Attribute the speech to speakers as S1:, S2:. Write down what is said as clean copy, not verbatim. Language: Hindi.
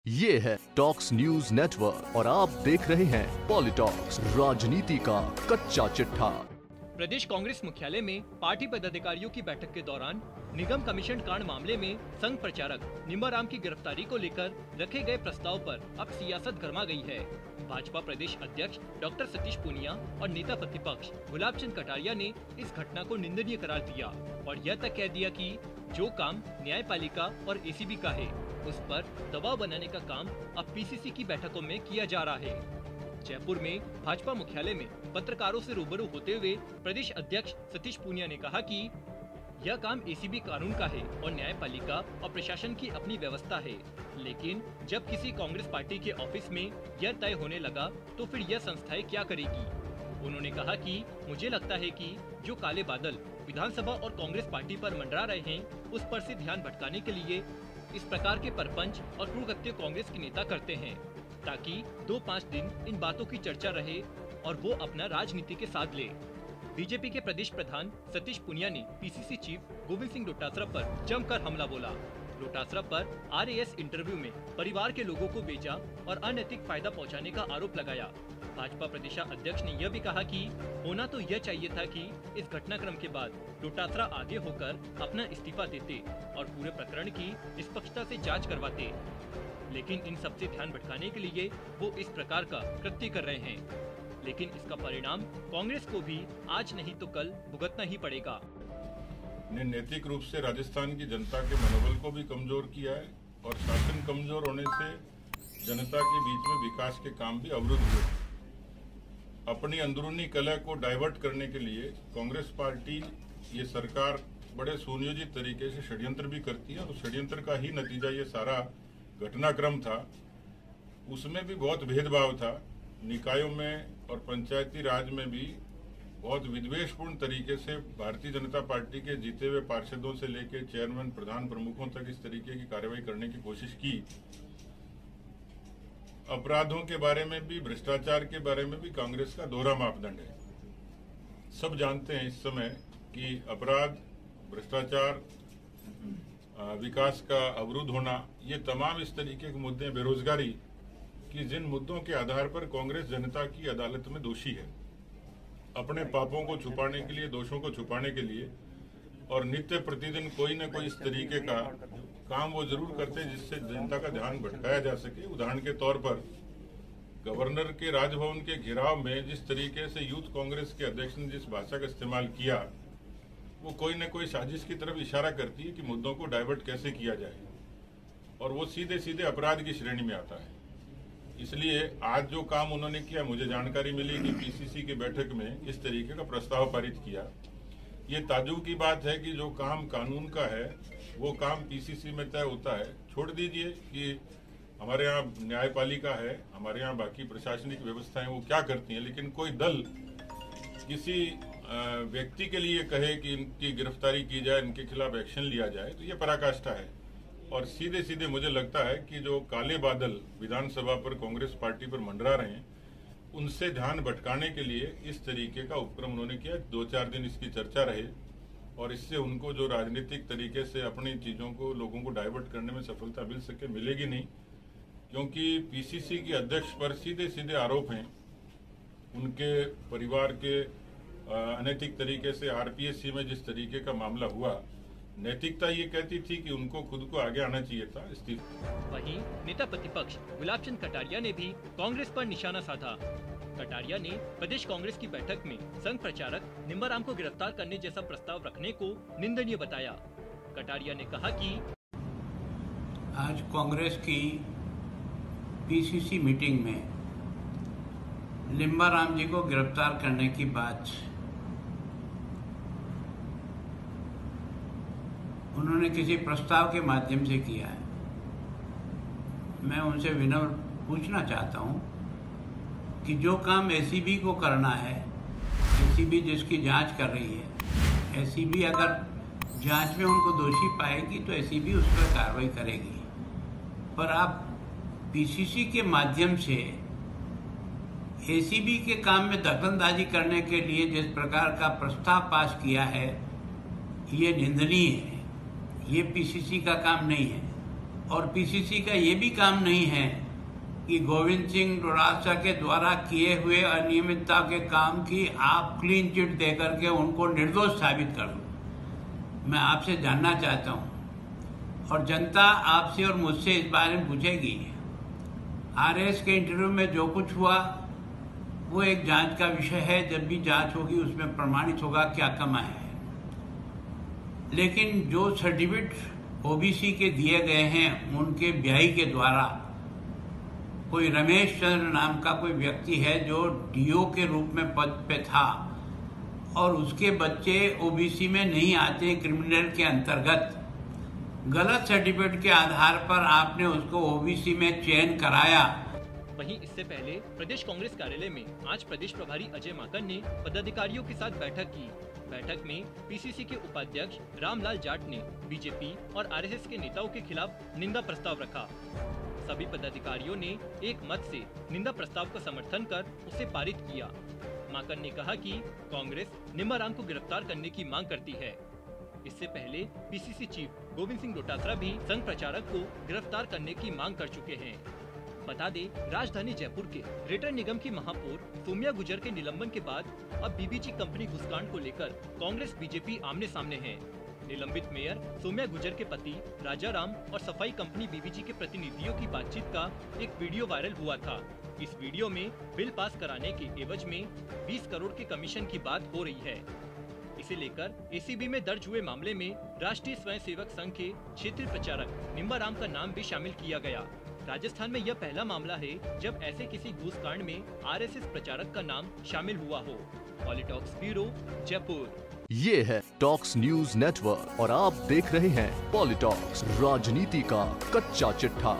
S1: ये है टॉक्स न्यूज नेटवर्क और आप देख रहे हैं पॉलिटॉक्स, राजनीति का कच्चा चिट्ठा।
S2: प्रदेश कांग्रेस मुख्यालय में पार्टी पदाधिकारियों की बैठक के दौरान निगम कमीशन कांड मामले में संघ प्रचारक निम्बाराम की गिरफ्तारी को लेकर रखे गए प्रस्ताव पर अब सियासत गर्मा गई है। भाजपा प्रदेश अध्यक्ष डॉक्टर सतीश पूनिया और नेता प्रतिपक्ष गुलाब चंद कटारिया ने इस घटना को निंदनीय करार दिया और यह तक कह दिया कि जो काम न्यायपालिका और एसीबी का है उस पर दबाव बनाने का काम अब पीसीसी की बैठकों में किया जा रहा है। जयपुर में भाजपा मुख्यालय में पत्रकारों से रूबरू होते हुए प्रदेश अध्यक्ष सतीश पूनिया ने कहा कि यह काम एसीबी कानून का है और न्यायपालिका और प्रशासन की अपनी व्यवस्था है, लेकिन जब किसी कांग्रेस पार्टी के ऑफिस में यह तय होने लगा तो फिर यह संस्थाएं क्या करेगी। उन्होंने कहा कि मुझे लगता है कि जो काले बादल विधानसभा और कांग्रेस पार्टी पर मंडरा रहे हैं उस पर से ध्यान भटकाने के लिए इस प्रकार के परपंच और क्रूरकृत्य कांग्रेस के नेता करते हैं, ताकि 2-5 दिन इन बातों की चर्चा रहे और वो अपना राजनीति के साथ ले। बीजेपी के प्रदेश प्रधान सतीश पूनिया ने पीसीसी चीफ गोविंद सिंह डोटासरा पर जमकर हमला बोला। डोटासरा पर आरएएस इंटरव्यू में परिवार के लोगों को बेचा और अनैतिक फायदा पहुंचाने का आरोप लगाया। भाजपा प्रदेशाध्यक्ष ने यह भी कहा कि होना तो यह चाहिए था कि इस घटनाक्रम के बाद डोटासरा आगे होकर अपना इस्तीफा देते और पूरे प्रकरण की निष्पक्षता से जांच करवाते, लेकिन इन सबसे ध्यान भटकाने के लिए वो इस प्रकार का कृत्य कर रहे हैं। लेकिन इसका परिणाम कांग्रेस को भी आज नहीं तो कल भुगतना ही पड़ेगा।
S3: ने नैतिक रूप से राजस्थान की जनता के मनोबल को भी कमजोर किया है और शासन कमजोर होने से जनता के बीच में विकास के काम भी अवरुद्ध हुए। अपनी अंदरूनी कलह को डाइवर्ट करने के लिए कांग्रेस पार्टी, ये सरकार बड़े सुनियोजित तरीके से षड्यंत्र भी करती है और षड्यंत्र का ही नतीजा ये सारा घटनाक्रम था। उसमें भी बहुत भेदभाव था, निकायों में और पंचायती राज में भी बहुत विद्वेषपूर्ण तरीके से भारतीय जनता पार्टी के जीते हुए पार्षदों से लेकर चेयरमैन, प्रधान प्रमुखों तक इस तरीके की कार्रवाई करने की कोशिश की। अपराधों के बारे में भी, भ्रष्टाचार के बारे में भी कांग्रेस का दोहरा मापदंड है। सब जानते हैं इस समय कि अपराध, भ्रष्टाचार, विकास का अवरुद्ध होना, ये तमाम इस तरीके के मुद्दे, बेरोजगारी कि जिन मुद्दों के आधार पर कांग्रेस जनता की अदालत में दोषी है, अपने पापों को छुपाने के लिए, दोषों को छुपाने के लिए, और नित्य प्रतिदिन कोई न कोई इस तरीके का काम वो जरूर करते हैं जिससे जनता का ध्यान भटकाया जा सके। उदाहरण के तौर पर गवर्नर के राजभवन के घेराव में जिस तरीके से यूथ कांग्रेस के अध्यक्ष ने जिस भाषा का इस्तेमाल किया, वो कोई न कोई साजिश की तरफ इशारा करती है कि मुद्दों को डाइवर्ट कैसे किया जाए, और वो सीधे सीधे अपराध की श्रेणी में आता है। इसलिए आज जो काम उन्होंने किया, मुझे जानकारी मिली कि पीसीसी की बैठक में इस तरीके का प्रस्ताव पारित किया। ये ताज्जुब की बात है कि जो काम कानून का है वो काम पीसीसी में तय होता है। छोड़ दीजिए कि हमारे यहाँ न्यायपालिका है, हमारे यहाँ बाकी प्रशासनिक व्यवस्थाएं वो क्या करती हैं, लेकिन कोई दल किसी व्यक्ति के लिए कहे कि इनकी गिरफ्तारी की जाए, इनके खिलाफ एक्शन लिया जाए, तो ये पराकाष्ठा है। और सीधे सीधे मुझे लगता है कि जो काले बादल विधानसभा पर कांग्रेस पार्टी पर मंडरा रहे हैं, उनसे ध्यान भटकाने के लिए इस तरीके का उपक्रम उन्होंने किया। 2-4 दिन इसकी चर्चा रहे और इससे उनको जो राजनीतिक तरीके से अपनी चीजों को, लोगों को डाइवर्ट करने में सफलता मिल सके, मिलेगी नहीं, क्योंकि पीसीसी के अध्यक्ष पर सीधे सीधे आरोप हैं। उनके परिवार के अनैतिक तरीके से आरपीएससी में जिस तरीके का मामला हुआ, नैतिकता ये कहती थी कि उनको खुद को आगे आना चाहिए था, इस्तीफा।
S2: वहीं नेता प्रतिपक्ष गुलाब चंद कटारिया ने भी कांग्रेस पर निशाना साधा। कटारिया ने प्रदेश कांग्रेस की बैठक में संघ प्रचारक निम्बाराम को गिरफ्तार करने जैसा प्रस्ताव रखने को निंदनीय बताया। कटारिया ने कहा कि
S4: आज कांग्रेस की पीसीसी मीटिंग में निम्बाराम जी को गिरफ्तार करने की बात उन्होंने किसी प्रस्ताव के माध्यम से किया है। मैं उनसे विनम्र पूछना चाहता हूं कि जो काम एसीबी को करना है, एसीबी जिसकी जांच कर रही है, एसीबी अगर जांच में उनको दोषी पाएगी तो एसीबी उस पर कार्रवाई करेगी। पर आप पीसीसी के माध्यम से एसीबी के काम में दखलंदाजी करने के लिए जिस प्रकार का प्रस्ताव पास किया है, ये निंदनीय है। ये पीसीसी का काम नहीं है। और पीसीसी का ये भी काम नहीं है कि गोविंद सिंह डोटासरा के द्वारा किए हुए अनियमितता के काम की आप क्लीन चिट देकर के उनको निर्दोष साबित कर दो। मैं आपसे जानना चाहता हूं और जनता आपसे और मुझसे इस बारे में पूछेगी, आरएस के इंटरव्यू में जो कुछ हुआ वो एक जांच का विषय है। जब भी जांच होगी उसमें प्रमाणित होगा क्या कमा है। लेकिन जो सर्टिफिकेट ओबीसी के दिए गए हैं उनके ब्याही के द्वारा कोई रमेश चंद्र नाम का कोई व्यक्ति है जो डीओ के रूप में पद पे था और उसके बच्चे ओबीसी में नहीं आते क्रिमिनल के अंतर्गत, गलत सर्टिफिकेट के आधार पर आपने उसको ओबीसी में चयन कराया।
S2: वहीं इससे पहले प्रदेश कांग्रेस कार्यालय में आज प्रदेश प्रभारी अजय माकन ने पदाधिकारियों के साथ बैठक की। बैठक में पीसीसी के उपाध्यक्ष रामलाल जाट ने बीजेपी और आरएसएस के नेताओं के खिलाफ निंदा प्रस्ताव रखा। सभी पदाधिकारियों ने एक मत से निंदा प्रस्ताव का समर्थन कर उसे पारित किया। माकन ने कहा कि कांग्रेस निम्बाराम को गिरफ्तार करने की मांग करती है। इससे पहले पीसीसी चीफ गोविंद सिंह डोटासरा भी संघ प्रचारक को गिरफ्तार करने की मांग कर चुके हैं। बता दें, राजधानी जयपुर के ग्रेटर निगम की महापौर सोम्या गुर्जर के निलंबन के बाद अब बीबीजी कंपनी घुसकांड को लेकर कांग्रेस बीजेपी आमने सामने है। निलंबित मेयर सोम्या गुर्जर के पति राजाराम और सफाई कंपनी बीबीजी के प्रतिनिधियों की बातचीत का एक वीडियो वायरल हुआ था। इस वीडियो में बिल पास कराने के एवज में 20 करोड़ के कमीशन की बात हो रही है। इसे लेकर एसीबी में दर्ज हुए मामले में राष्ट्रीय स्वयंसेवक संघ के क्षेत्रीय प्रचारक निम्बाराम का नाम भी शामिल किया गया। राजस्थान में यह पहला मामला है जब ऐसे किसी घूसकांड में आरएसएस प्रचारक का नाम शामिल हुआ हो। पॉलिटॉक्स ब्यूरो, जयपुर।
S1: ये है टॉक्स न्यूज नेटवर्क और आप देख रहे हैं पॉलिटॉक्स, राजनीति का कच्चा चिट्ठा।